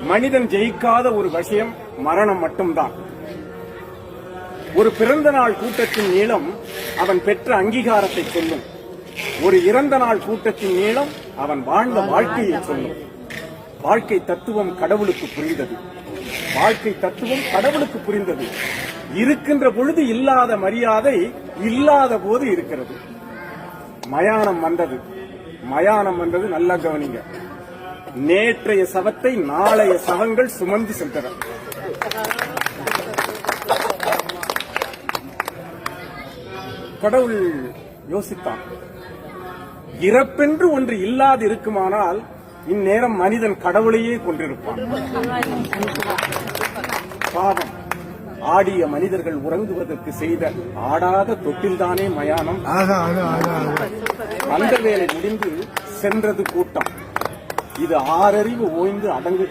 மனிதன் ஜெயிக்காத ஒரு விஷயம் மரணம் மட்டும்தான். ஒரு பிறந்த நாள் கூட்டத்தின் நீளம் அவன் பெற்ற அங்கீகாரத்தை சொல்லும். ஒரு இறந்த நாள் கூட்டத்தின் நீளம் அவன் வாழ்ந்த வாழ்க்கையை சொல்லும். வாழ்க்கை தத்துவம் கடவுளுக்கு புரிந்தது. வாழ்க்கை தத்துவம் கடவுளுக்கு புரிந்தது. இருக்கின்ற பொழுது இல்லாத மரியாதை இல்லாத போது இருக்கிறது. மயானம் வந்தது. மயானம் வந்தது, நல்லா கவனிங்க. நேற்றைய சவத்தை நாளைய சவங்கள் சுமந்து சென்றன. கடவுள் யோசித்தான், இறப்பென்று ஒன்று இல்லாது இருக்குமானால் இந்நேரம் மனிதன் கடவுளையே கொண்டிருப்பான். பாவம், ஆடிய மனிதர்கள் உறங்குவதற்கு செய்த ஆடாத தொட்டில்தானே மயானம். அந்த வேலை முடிந்து சென்றது கூட்டம். இது ஆறறிவு ஓய்ந்து அடங்குகிற